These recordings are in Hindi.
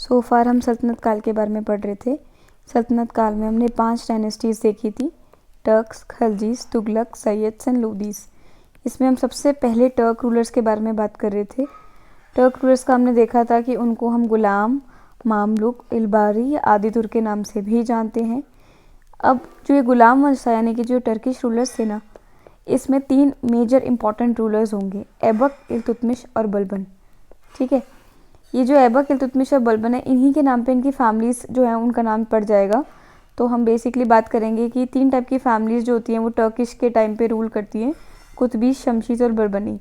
सो फार हम सल्तनत काल के बारे में पढ़ रहे थे। सल्तनत काल में हमने 5 डायनेस्टीज़ देखी थी, टर्क्स, खलजीज, तुगलक, सैयद्स एंड लोदीज़। इसमें हम सबसे पहले टर्क रूलर्स के बारे में बात कर रहे थे। टर्क रूलर्स का हमने देखा था कि उनको हम गुलाम, मामलुक, इल्बारी या आदि तुर्क के नाम से भी जानते हैं। अब जो ये गुलाम वंश था यानी कि जो टर्किश रूलर्स थे ना, इसमें 3 मेजर इंपॉर्टेंट रूलर्स होंगे, ऐबक, इल्तुतमिश और बलबन। ठीक है, ये जो ऐबक, इल्तुतमिश और बलबन है, इन्हीं के नाम पे इनकी फैमिलीज़ जो है उनका नाम पड़ जाएगा। तो हम बेसिकली बात करेंगे कि 3 टाइप की फैमिलीज़ जो होती हैं वो टर्किश के टाइम पे रूल करती हैं, कुतुबीस, शमशीस और बरबनी,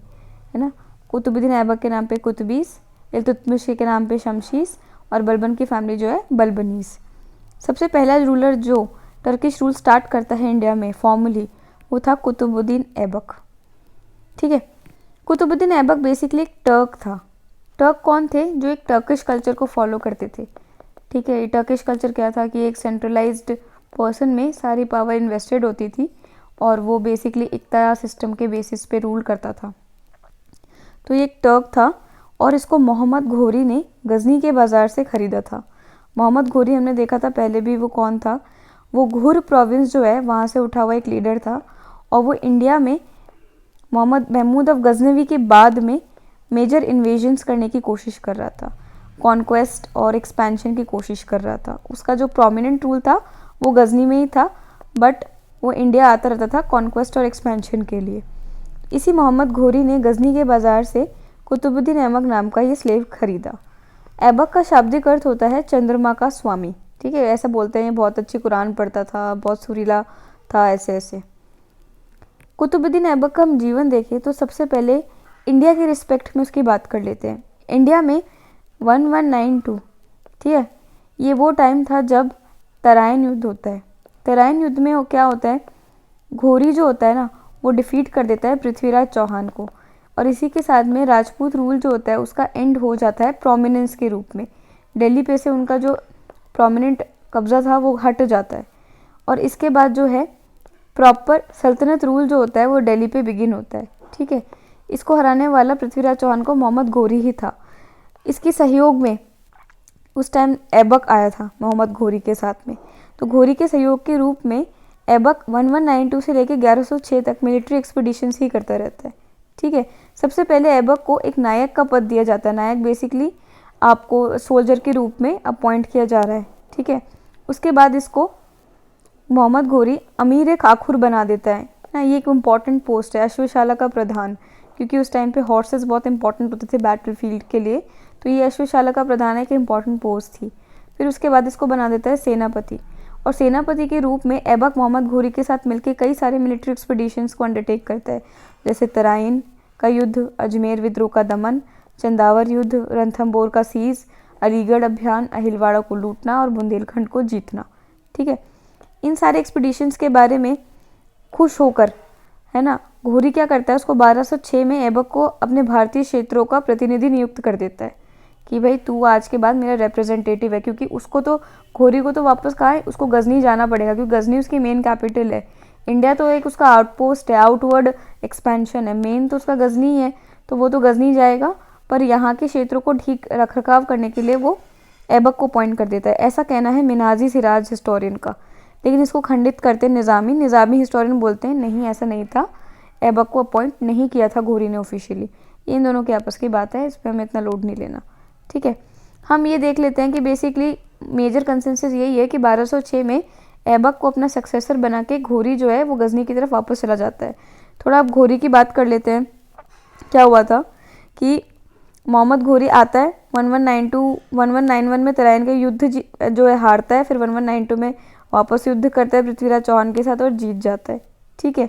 है ना। कुतुबुद्दीन ऐबक के नाम पे कुतुबीस, इल्तुतमिश के नाम पे शमशीस और बलबन की फैमिली जो है बलबनीस। सबसे पहला रूलर जो टर्किश रूल स्टार्ट करता है इंडिया में फॉर्मली, वो था कुतुबुद्दीन ऐबक। ठीक है, कुतुबुद्दीन ऐबक बेसिकली एक टर्क था। टर्क कौन थे? जो एक टर्किश कल्चर को फॉलो करते थे। ठीक है, टर्किश कल्चर क्या था कि एक सेंट्रलाइज्ड पर्सन में सारी पावर इन्वेस्टेड होती थी और वो बेसिकली इक्तदार सिस्टम के बेसिस पे रूल करता था। तो ये एक टर्क था और इसको मोहम्मद घोरी ने गजनी के बाज़ार से ख़रीदा था। मोहम्मद घोरी हमने देखा था पहले भी, वो कौन था? वो घुर प्रोविंस जो है वहाँ से उठा हुआ एक लीडर था और वो इंडिया में मोहम्मद महमूद ऑफ गजनवी के बाद में मेजर इन्वेजन्स करने की कोशिश कर रहा था, कॉन्क्वेस्ट और एक्सपेंशन की कोशिश कर रहा था। उसका जो प्रोमिनेंट रूल था वो गजनी में ही था, बट वो इंडिया आता रहता था कॉन्क्वेस्ट और एक्सपेंशन के लिए। इसी मोहम्मद घोरी ने गजनी के बाज़ार से कुतुबुद्दीन ऐबक नाम का ये स्लेव खरीदा। ऐबक का शाब्दिक अर्थ होता है चंद्रमा का स्वामी। ठीक है, ऐसा बोलते हैं, बहुत अच्छी कुरान पढ़ता था, बहुत सुरीला था, ऐसे ऐसे। कुतुबुद्दीन ऐबक का हम जीवन देखें तो सबसे पहले इंडिया के रिस्पेक्ट में उसकी बात कर लेते हैं। इंडिया में 1192, ठीक है, ये वो टाइम था जब तराइन युद्ध होता है। तराइन युद्ध में वो क्या होता है, घोरी जो होता है ना वो डिफीट कर देता है पृथ्वीराज चौहान को, और इसी के साथ में राजपूत रूल जो होता है उसका एंड हो जाता है प्रोमिनेंस के रूप में। दिल्ली पे से उनका जो प्रोमिनेंट कब्ज़ा था वो हट जाता है और इसके बाद जो है प्रॉपर सल्तनत रूल जो होता है वो दिल्ली पे बिगिन होता है। ठीक है, इसको हराने वाला पृथ्वीराज चौहान को मोहम्मद घोरी ही था। इसके सहयोग में उस टाइम ऐबक आया था मोहम्मद घोरी के साथ में। तो घोरी के सहयोग के रूप में ऐबक 1192 से लेकर 1106 तक मिलिट्री एक्सपीडिशंस ही करता रहता है। ठीक है, सबसे पहले ऐबक को एक नायक का पद दिया जाता है। नायक बेसिकली आपको सोल्जर के रूप में अपॉइंट किया जा रहा है। ठीक है, उसके बाद इसको मोहम्मद घोरी अमीर खाखुर बना देता है ना। ये एक इम्पॉर्टेंट पोस्ट है, अश्वशाला का प्रधान, क्योंकि उस टाइम पे हॉर्सेस बहुत इंपॉर्टेंट होते थे बैटलफील्ड के लिए, तो ये अश्वशाला का प्रधान एक इम्पॉर्टेंट पोस्ट थी। फिर उसके बाद इसको बना देता है सेनापति, और सेनापति के रूप में ऐबक मोहम्मद घोरी के साथ मिलकर कई सारे मिलिट्री एक्सपीडिशंस को अंडरटेक करता है, जैसे तराइन का युद्ध, अजमेर विद्रोह का दमन, चंदावर युद्ध, रणथंबोर का सीज, अलीगढ़ अभियान, अहिलवाड़ा को लूटना और बुंदेलखंड को जीतना। ठीक है, इन सारे एक्सपीडिशंस के बारे में खुश होकर, है ना, घोरी क्या करता है, उसको 1206 में ऐबक को अपने भारतीय क्षेत्रों का प्रतिनिधि नियुक्त कर देता है कि भाई तू आज के बाद मेरा रिप्रेजेंटेटिव है, क्योंकि उसको तो घोरी को तो वापस कहाँ है, उसको गजनी जाना पड़ेगा, क्योंकि गजनी उसकी मेन कैपिटल है। इंडिया तो एक उसका आउटपोस्ट है, आउटवर्ड एक्सपेंशन है, मेन तो उसका गजनी है, तो वो तो गजनी जाएगा, पर यहाँ के क्षेत्रों को ठीक रख रखाव करने के लिए वो ऐबक को अपॉइंट कर देता है। ऐसा कहना है मिनाजी सिराज हिस्टोरियन का, लेकिन इसको खंडित करते निज़ामी हिस्टोरियन बोलते हैं नहीं, ऐसा नहीं था, ऐबक को अपॉइंट नहीं किया था घोरी ने ऑफिशियली। इन दोनों की आपस की बात है, इस पर हमें इतना लोड नहीं लेना। ठीक है, हम ये देख लेते हैं कि बेसिकली मेजर कंसेंसस यही है कि 1206 में ऐबक को अपना सक्सेसर बना के घोरी जो है वो गजनी की तरफ वापस चला जाता है। थोड़ा आप घोरी की बात कर लेते हैं। क्या हुआ था कि मोहम्मद घोरी आता है 1191 में तराइन का युद्ध जो है हारता है, फिर 1192 में वापस युद्ध करता है पृथ्वीराज चौहान के साथ और जीत जाता है। ठीक है,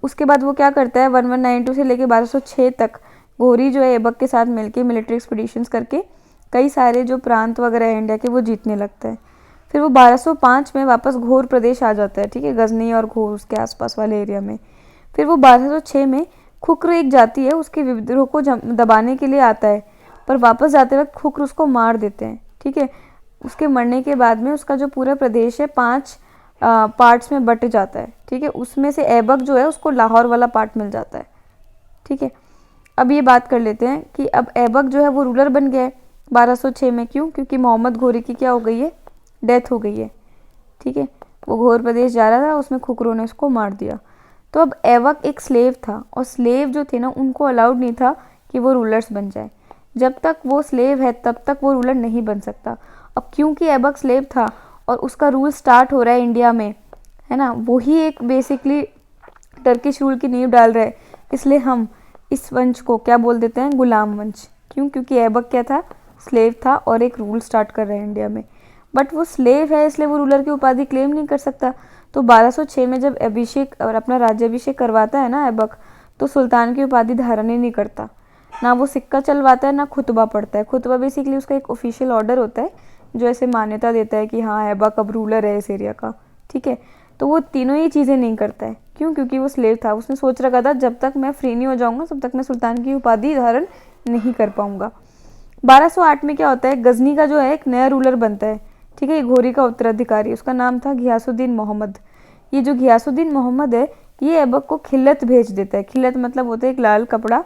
उसके बाद वो क्या करता है, 1192 से लेकर 1206 तक घोरी जो है ऐबक के साथ मिलके मिलिट्री एक्सपीडिशंस करके कई सारे जो प्रांत वगैरह है इंडिया के वो जीतने लगता है। फिर वो 1205 में वापस घोर प्रदेश आ जाता है। ठीक है, गजनी और घोर उसके आसपास वाले एरिया में। फिर वो 1206 में खुक्र एक जाति है, उसके विद्रोह को दबाने के लिए आता है, पर वापस जाते वक्त खुक्र उसको मार देते हैं। ठीक है, उसके मरने के बाद में उसका जो पूरा प्रदेश है 5 पार्ट्स में बट जाता है। ठीक है, उसमें से ऐबक जो है उसको लाहौर वाला पार्ट मिल जाता है। ठीक है, अब ये बात कर लेते हैं कि अब ऐबक जो है वो रूलर बन गया है, 1206 में क्यों? क्योंकि मोहम्मद घोरी की क्या हो गई है, डेथ हो गई है। ठीक है, वो घोर प्रदेश जा रहा था, उसमें खुकरों ने उसको मार दिया। तो अब ऐबक एक स्लेव था और स्लेव जो थे ना उनको अलाउड नहीं था कि वो रूलर्स बन जाए। जब तक वो स्लेव है तब तक वो रूलर नहीं बन सकता। अब क्योंकि ऐबक स्लेव था और उसका रूल स्टार्ट हो रहा है इंडिया में, है ना, वही एक बेसिकली टर्किश रूल की नींव डाल रहा है, इसलिए हम इस वंश को क्या बोल देते हैं, गुलाम वंश। क्यों? क्योंकि ऐबक क्या था, स्लेव था और एक रूल स्टार्ट कर रहे हैं इंडिया में। बट वो स्लेव है इसलिए वो रूलर की उपाधि क्लेम नहीं कर सकता। तो 1206 में जब अभिषेक और अपना राज्याभिषेक करवाता है ना ऐबक, तो सुल्तान की उपाधि धारण ही नहीं करता, ना वो सिक्का चलवाता है ना खुतबा पढ़ता है। खुतबा बेसिकली उसका एक ऑफिशियल ऑर्डर होता है जो ऐसे मान्यता देता है कि हाँ ऐबक अब रूलर है इस एरिया का। ठीक है, तो वो तीनों ही चीज़ें नहीं करता है। क्यों? क्योंकि वो स्लेव था, उसने सोच रखा था जब तक मैं फ्री नहीं हो जाऊंगा तब तक मैं सुल्तान की उपाधि धारण नहीं कर पाऊंगा। 1208 में क्या होता है, गजनी का जो है एक नया रूलर बनता है। ठीक है, घोरी का उत्तराधिकारी, उसका नाम था घियासुद्दीन मोहम्मद। ये जो घियासुद्दीन मोहम्मद है ये ऐबक को खिल्लत भेज देता है। खिल्लत मतलब होता है एक लाल कपड़ा,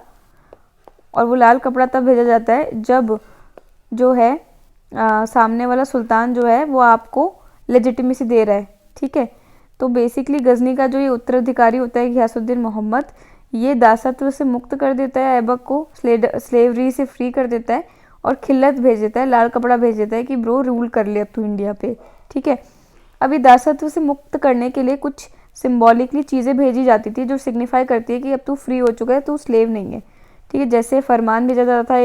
और वो लाल कपड़ा तब भेजा जाता है जब जो है सामने वाला सुल्तान जो है वो आपको लेजिटिमेसी दे रहा है। ठीक है, तो बेसिकली गजनी का जो ये उत्तराधिकारी होता है घियासुद्दीन मोहम्मद, ये दासत्व से मुक्त कर देता है ऐबक को, स्लेवरी से फ्री कर देता है और खिल्लत भेज देता है, लाल कपड़ा भेज देता है कि ब्रो रूल कर ले अब तू इंडिया पे। ठीक है, अभी दासत्व से मुक्त करने के लिए कुछ सिम्बॉलिकली चीज़ें भेजी जाती थी जो सिग्निफाई करती है कि अब तू फ्री हो चुका है, तू स्लेव नहीं है। ठीक है, जैसे फरमान भेजा जाता था,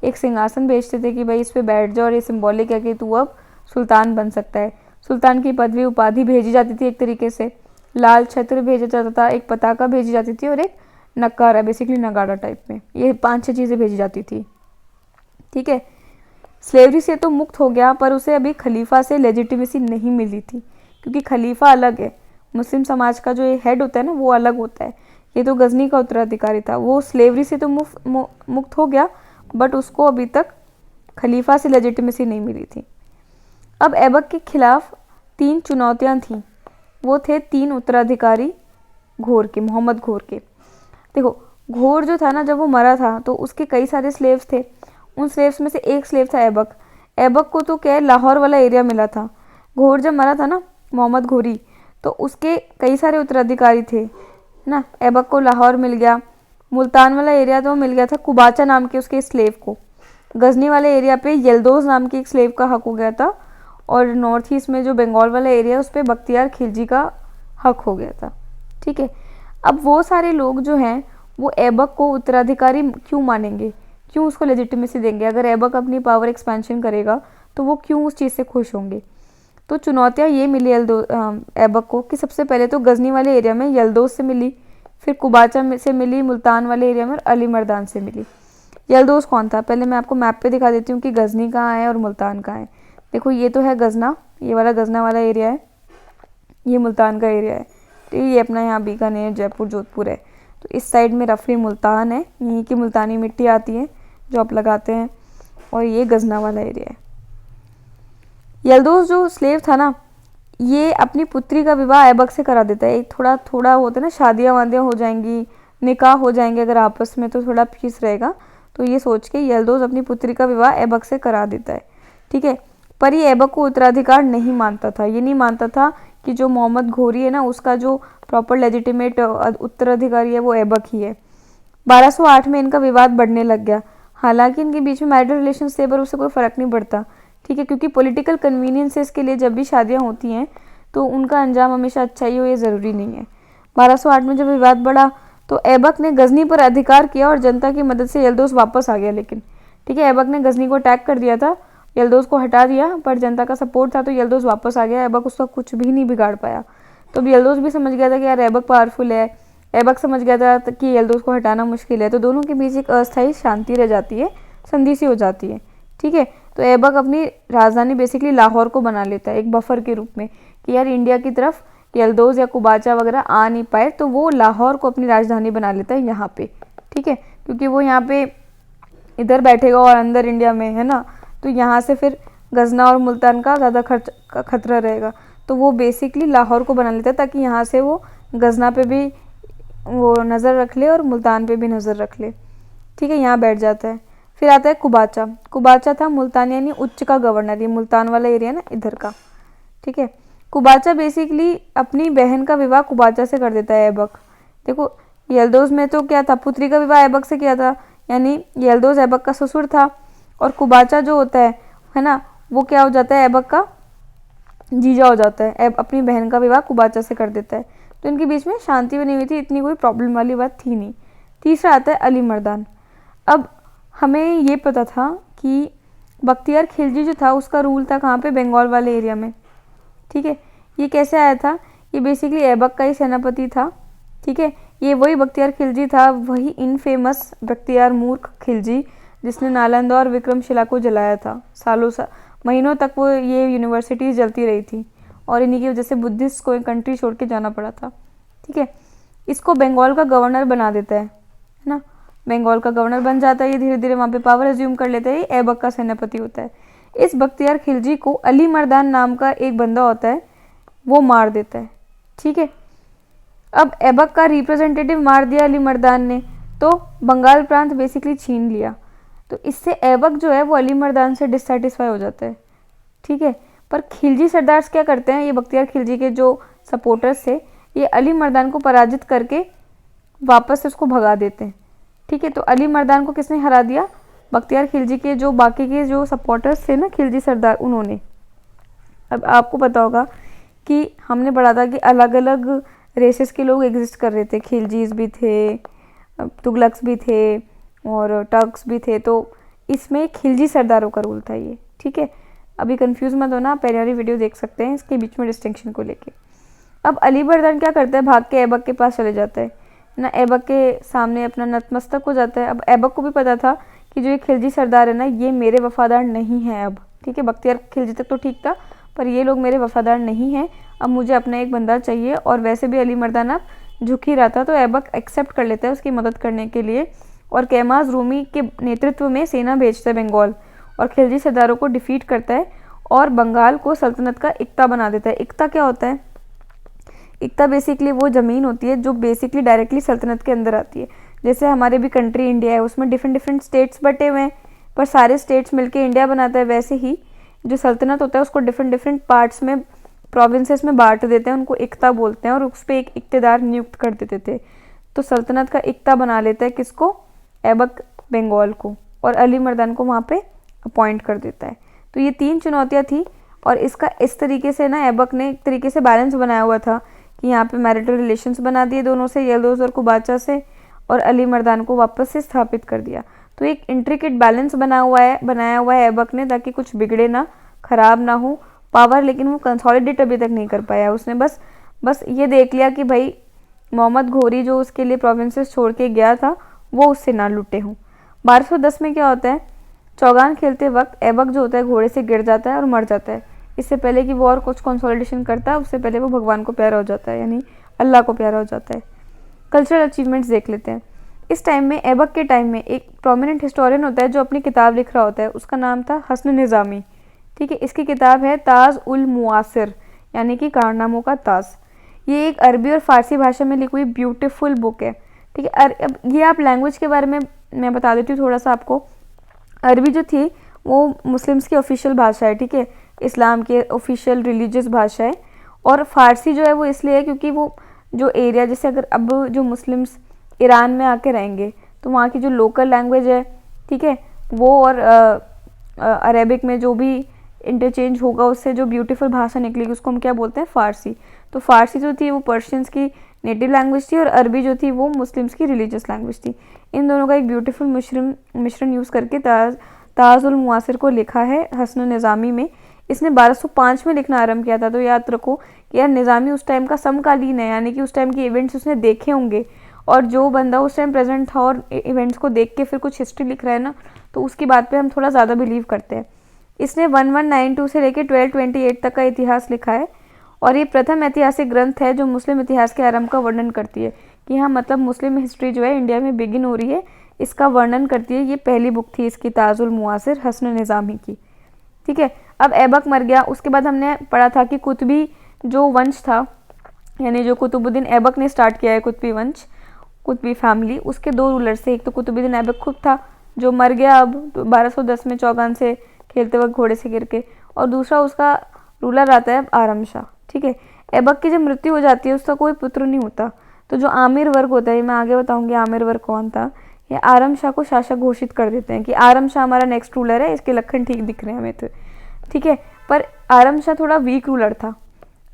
एक सिंहासन भेजते थे कि भाई इस पर बैठ जाओ और ये सिम्बॉलिक है कि तू अब सुल्तान बन सकता है। सुल्तान की पदवी उपाधि भेजी जाती थी एक तरीके से, लाल छत्र भेजा जाता था, एक पताका भेजी जाती थी और एक नक्कारा, बेसिकली नगाड़ा टाइप में, ये 5-6 चीज़ें भेजी जाती थी। ठीक है, स्लेवरी से तो मुक्त हो गया पर उसे अभी खलीफा से लेजिटिमेसी नहीं मिली थी, क्योंकि खलीफा अलग है, मुस्लिम समाज का जो ये हेड होता है ना वो अलग होता है। ये तो गजनी का उत्तराधिकारी था, वो स्लेवरी से तो मुक्त हो गया बट उसको अभी तक खलीफा से लेजिटिमेसी नहीं मिली थी। अब ऐबक के खिलाफ 3 चुनौतियां थीं, वो थे 3 उत्तराधिकारी घोर के, मोहम्मद घोर के। देखो, घोर जो था ना जब वो मरा था तो उसके कई सारे स्लेव्स थे, उन स्लेव्स में से एक स्लेव था ऐबक। ऐबक को तो क्या है, लाहौर वाला एरिया मिला था। घोर जब मरा था ना, मोहम्मद घोरी, तो उसके कई सारे उत्तराधिकारी थे ना, ऐबक को लाहौर मिल गया, मुल्तान वाला एरिया तो मिल गया था कुबाचा नाम के उसके स्लेव को, गजनी वाले एरिया पे यल्दोज नाम के एक स्लेव का हक हो गया था, और नॉर्थ ईस्ट में जो बंगाल वाला एरिया उस पर बख्तियार खिलजी का हक हो गया था। ठीक है, अब वो सारे लोग जो हैं वो ऐबक को उत्तराधिकारी क्यों मानेंगे, क्यों उसको लेजिटिमेसी देंगे? अगर ऐबक अपनी पावर एक्सपेंशन करेगा तो वो क्यों उस चीज़ से खुश होंगे? तो चुनौतियाँ ये मिली ऐबक को कि सबसे पहले तो गजनी वाले एरिया में यल्दोज से मिली, फिर कुबाचा से मिली, मुल्तान वाले एरिया में, और अली मर्दान से मिली। यल्दोज कौन था? पहले मैं आपको मैप पे दिखा देती हूँ कि गजनी कहाँ है और मुल्तान कहाँ है। देखो, ये तो है गजना, ये वाला गजना वाला एरिया है, ये मुल्तान का एरिया है। तो ये अपना यहाँ बीकानेर, जयपुर, जोधपुर है। तो इस साइड में रफली मुल्तान है, यहीं की मुल्तानी मिट्टी आती है जो आप लगाते हैं, और ये गजना वाला एरिया है। यल्दोज जो स्लेव था ना, ये अपनी पुत्री का विवाह ऐबक से करा देता है। थोड़ा थोड़ा होता है ना, शादियाँ वादियाँ हो जाएंगी, निकाह हो जाएंगे अगर आपस में, तो थोड़ा पीस रहेगा, तो ये सोच के यल्दोज अपनी पुत्री का विवाह ऐबक से करा देता है। ठीक है, पर ये ऐबक को उत्तराधिकार नहीं मानता था, ये नहीं मानता था कि जो मोहम्मद घोरी है ना उसका जो प्रॉपर लेजिटिमेट उत्तराधिकारी है वो ऐबक ही है। 1208 में इनका विवाद बढ़ने लग गया, हालांकि इनके बीच में मैरिटल रिलेशन थे पर उससे कोई फ़र्क नहीं पड़ता। ठीक है, क्योंकि पॉलिटिकल कन्वीनियंसेस के लिए जब भी शादियां होती हैं तो उनका अंजाम हमेशा अच्छा ही हो, ये ज़रूरी नहीं है। 1208 में जब विवाद बढ़ा तो ऐबक ने गजनी पर अधिकार किया और जनता की मदद से यल्दोज वापस आ गया। लेकिन ठीक है, ऐबक ने गजनी को अटैक कर दिया था, यल्दोज को हटा दिया, पर जनता का सपोर्ट था तो यल्दोज वापस आ गया। ऐबक उसका कुछ भी नहीं बिगाड़ पाया। तो अब यल्दोज भी समझ गया था कि यार ऐबक पावरफुल है, ऐबक समझ गया था कि यल्दोज को हटाना मुश्किल है, तो दोनों के बीच एक अस्थायी शांति रह जाती है, संधि सी हो जाती है। ठीक है, तो ऐबक अपनी राजधानी बेसिकली लाहौर को बना लेता है एक बफर के रूप में, कि यार इंडिया की तरफ यल्दोज या कुबाचा वगैरह आ नहीं पाए, तो वो लाहौर को अपनी राजधानी बना लेता है यहाँ पे। ठीक है, क्योंकि वो यहाँ पे इधर बैठेगा और अंदर इंडिया में है ना, तो यहाँ से फिर गजना और मुल्तान का ज़्यादा खतरा रहेगा, तो वो बेसिकली लाहौर को बना लेता है ताकि यहाँ से वो गजना पे भी वो नज़र रख ले और मुल्तान पे भी नज़र रख ले। ठीक है, यहाँ बैठ जाता है। फिर आता है कुबाचा। कुबाचा था मुल्तान यानी उच्च का गवर्नर, ये मुल्तान वाला एरिया ना इधर का, ठीक है। कुबाचा बेसिकली अपनी बहन का विवाह कुबाचा से कर देता है ऐबक। देखो यल्दोज में तो क्या था, पुत्री का विवाह ऐबक से किया था, यानी यल्दोज ऐबक का ससुर था, और कुबाचा जो होता है ना, वो क्या हो जाता है, ऐबक का जीजा हो जाता है। अपनी बहन का विवाह कुबाचा से कर देता है। तो इनके बीच में शांति बनी हुई थी, इतनी कोई प्रॉब्लम वाली बात थी नहीं। तीसरा आता है अली मर्दान। अब हमें ये पता था कि बख्तियार खिलजी जो था उसका रूल था कहाँ पे, बंगाल वाले एरिया में, ठीक है। ये कैसे आया था, ये बेसिकली ऐबक का ही सेनापति था, ठीक है। ये वही बख्तियार खिलजी था, वही इनफेमस बख्तियार मूर्ख खिलजी जिसने नालंदा और विक्रमशिला को जलाया था। महीनों तक वो ये यूनिवर्सिटीज़ जलती रही थी, और इन्हीं की वजह से बुद्धिस्ट को कंट्री छोड़ के जाना पड़ा था, ठीक है। इसको बंगाल का गवर्नर बना देता है ना, बंगाल का गवर्नर बन जाता है। ये धीरे धीरे वहाँ पे पावर अज्यूम कर लेता है, ये ऐबक का सेनापति होता है। इस बख्तियार खिलजी को अली मर्दान नाम का एक बंदा होता है, वो मार देता है, ठीक है। अब ऐबक का रिप्रेजेंटेटिव मार दिया अली मर्दान ने, तो बंगाल प्रांत बेसिकली छीन लिया। तो इससे ऐबक जो है वो अली मर्दान से डिससेटिस्फाई हो जाता है, ठीक है। पर खिलजी सरदार्स क्या करते हैं, ये बख्तियार खिलजी के जो सपोर्टर्स थे, ये अली मर्दान को पराजित करके वापस से उसको भगा देते हैं, ठीक है। तो अली मर्दान को किसने हरा दिया, बख्तियार खिलजी के जो बाकी के जो सपोर्टर्स थे ना खिलजी सरदार, उन्होंने। अब आपको पता होगा कि हमने पढ़ा था कि अलग अलग रेसेस के लोग एग्जिस्ट कर रहे थे, खिलजीज भी थे, तुगलक्स भी थे और टर्क्स भी थे। तो इसमें खिलजी सरदारों का रूल था ये, ठीक है। अभी कंफ्यूज मत होना, आप पहले वाली वीडियो देख सकते हैं इसके बीच में डिस्टिंक्शन को लेके। अब अली मर्दान क्या करता है, भाग के ऐबक के पास चले जाता है ना, ऐबक के सामने अपना नतमस्तक हो जाता है। अब ऐबक को भी पता था कि जो ये खिलजी सरदार है ना, ये मेरे वफादार नहीं हैं अब, ठीक है। बख्तियार खिलजी तक तो ठीक था, पर ये लोग मेरे वफादार नहीं हैं, अब मुझे अपना एक बंदा चाहिए। और वैसे भी अली मर्दान अब झुक ही रहा था, तो ऐबक एक्सेप्ट कर लेता है उसकी मदद करने के लिए, और कैमाज रूमी के नेतृत्व में सेना भेजता है बंगाल, और खिलजी सरदारों को डिफीट करता है, और बंगाल को सल्तनत का इक्ता बना देता है। इक्ता क्या होता है, इक्ता बेसिकली वो ज़मीन होती है जो बेसिकली डायरेक्टली सल्तनत के अंदर आती है। जैसे हमारे भी कंट्री इंडिया है, उसमें डिफरेंट डिफरेंट स्टेट्स बटे हुए हैं, पर सारे स्टेट्स मिलके इंडिया बनाता है। वैसे ही जो सल्तनत होता है उसको डिफरेंट डिफरेंट पार्ट्स में, प्रोविंसेस में बांट देते हैं, उनको इक्ता बोलते हैं, और उस पर एक इक्तेदार नियुक्त कर देते थे। तो सल्तनत का इक्ता बना लेता है किसको, ऐबक बंगाल को, और अली मर्दान को वहाँ पे अपॉइंट कर देता है। तो ये 3 चुनौतियाँ थी, और इसका इस तरीके से ना ऐबक ने एक तरीके से बैलेंस बनाया हुआ था कि यहाँ पे मैरिटल रिलेशंस बना दिए दोनों से, यल्दोज और कुबाचा से, और अली मर्दान को वापस से स्थापित कर दिया। तो एक इंट्रिकेट बैलेंस बनाया हुआ है ऐबक ने, ताकि कुछ बिगड़े ना, ख़राब ना हो पावर। लेकिन वो कंसोलिडेट अभी तक नहीं कर पाया, उसने बस ये देख लिया कि भाई मोहम्मद घोरी जो उसके लिए प्रोविंसेस छोड़ के गया था वो उससे ना लुटे हों। 1210 में क्या होता है, चौगान खेलते वक्त ऐबक जो होता है घोड़े से गिर जाता है और मर जाता है। इससे पहले कि वो और कुछ कंसोलिडेशन करता है, उससे पहले वो भगवान को प्यारा हो जाता है, यानी अल्लाह को प्यारा हो जाता है। कल्चरल अचीवमेंट्स देख लेते हैं। इस टाइम में, ऐबक के टाइम में, एक प्रोमिनेंट हिस्टोरियन होता है जो अपनी किताब लिख रहा होता है, उसका नाम था हसन निज़ामी, ठीक है। इसकी किताब है ताज उल मुआसिर, यानी कि कारनामों का ताज। ये एक अरबी और फारसी भाषा में लिखी हुई ब्यूटीफुल बुक है, ठीक है। अब ये आप लैंग्वेज के बारे में मैं बता देती हूँ थोड़ा सा आपको। अरबी जो थी वो मुस्लिम्स की ऑफिशियल भाषा है, ठीक है, इस्लाम की ऑफिशियल रिलीजियस भाषा है। और फ़ारसी जो है वो इसलिए है क्योंकि वो जो एरिया, जैसे अगर अब जो मुस्लिम्स ईरान में आके रहेंगे तो वहाँ की जो लोकल लैंग्वेज है, ठीक है, वो और अरेबिक में जो भी इंटरचेंज होगा उससे जो ब्यूटीफुल भाषा निकलेगी उसको हम क्या बोलते हैं, फ़ारसी। तो फ़ारसी जो थी वो पर्शियंस की नेटिव लैंग्वेज थी, और अरबी जो थी वो मुस्लिम्स की रिलीजियस लैंग्वेज थी। इन दोनों का एक ब्यूटीफुल मिश्रण यूज़ करके ताज उल मुआसिर को लिखा है हसन निज़ामी में। इसने 1205 में लिखना आरंभ किया था। तो याद रखो कि यार निज़ामी उस टाइम का समकालीन है, यानी कि उस टाइम के इवेंट्स उसने देखे होंगे, और जो बंदा उस टाइम प्रेजेंट था और इवेंट्स को देख के फिर कुछ हिस्ट्री लिख रहा है ना, तो उसकी बात पे हम थोड़ा ज़्यादा बिलीव करते हैं। इसने 1192 से लेकर 1228 तक का इतिहास लिखा है, और ये प्रथम ऐतिहासिक ग्रंथ है जो मुस्लिम इतिहास के आरंभ का वर्णन करती है कि हाँ, मतलब मुस्लिम हिस्ट्री जो है इंडिया में बिगिन हो रही है, इसका वर्णन करती है। ये पहली बुक थी इसकी, ताज उल मुआसिर हसन निज़ामी की, ठीक है। अब ऐबक मर गया, उसके बाद हमने पढ़ा था कि कुतुबी जो वंश था, यानी जो कुतुबुद्दीन ऐबक ने स्टार्ट किया है कुतुबी वंश, कुतुबी फैमिली, उसके 2 रूलर से, एक तो कुतुबुद्दीन ऐबक खुद था जो मर गया अब तो 1210 में चौगान से खेलते वक्त घोड़े से गिर के, और दूसरा उसका रूलर आता है आरम शाह। ठीक है, ऐबक की जब मृत्यु हो जाती है उसका कोई पुत्र नहीं होता, तो जो आमिर वर्ग होता है, मैं आगे बताऊंगी आमिर वर्ग कौन था, ये आरम शाह को शासक घोषित कर देते हैं कि आरम शाह हमारा नेक्स्ट रूलर है, इसके लक्षण ठीक दिख रहे हैं हमें तो। ठीक है, पर आरम शाह थोड़ा वीक रूलर था।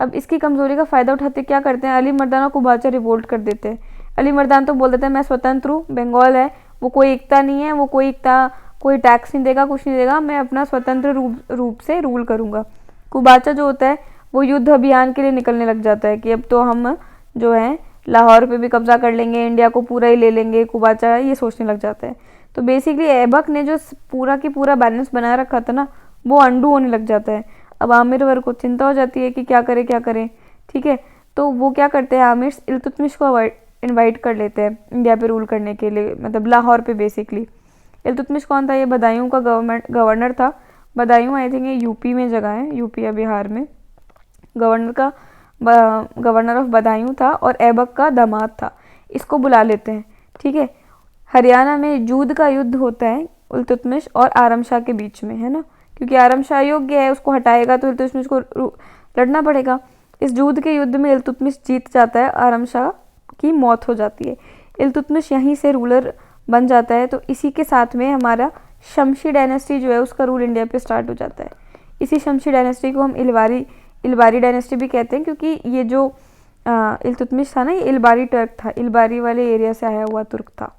अब इसकी कमजोरी का फायदा उठाते क्या करते हैं, अली मर्दाना को कुबाचा रिवोल्ट कर देते हैं। अली मर्दान तो बोल देते हैं मैं स्वतंत्र हूँ, बंगाल है वो कोई एकता नहीं है, वो कोई एकता, कोई टैक्स नहीं देगा, कुछ नहीं देगा, मैं अपना स्वतंत्र रूप से रूल करूँगा। कुबाचा जो होता है वो युद्ध अभियान के लिए निकलने लग जाता है कि अब तो हम जो है लाहौर पे भी कब्जा कर लेंगे, इंडिया को पूरा ही ले लेंगे, कुबाचा ये सोचने लग जाता है। तो बेसिकली ऐबक ने जो पूरा की पूरा बैलेंस बना रखा था ना, वो अंडू होने लग जाता है। अब आमिर वर्ग को चिंता हो जाती है कि क्या करें क्या करें। ठीक है, तो वो क्या करते हैं, आमिर इल्तुतमिश को इनवाइट कर लेते हैं इंडिया पे रूल करने के लिए, मतलब लाहौर पे बेसिकली। इल्तुतमिश कौन था, ये बदायूं का गवर्नर था। बदायूं आई थिंक ये यूपी में जगह है, यूपी या बिहार में। गवर्नर ऑफ बदायूं था और ऐबक का दामाद था। इसको बुला लेते हैं। ठीक है, हरियाणा में जूद का युद्ध होता है इल्तुतमिश और आरम शाह के बीच में, है ना, क्योंकि आरम शाह योग्य है, उसको हटाएगा तो इल्तुतमिश को लड़ना पड़ेगा। इस जूद के युद्ध में इल्तुतमिश जीत जाता है, आरम शाह की मौत हो जाती है। इल्तुतमिश यहीं से रूलर बन जाता है। तो इसी के साथ में हमारा शमशी डायनेस्टी जो है उसका रूल इंडिया पे स्टार्ट हो जाता है। इसी शमशी डायनेस्टी को हम इलबारी डायनेस्टी भी कहते हैं, क्योंकि ये जो इल्तुतमिश था ना, ये इलबारी टर्क था, इलबारी वाले एरिया से आया हुआ तुर्क था।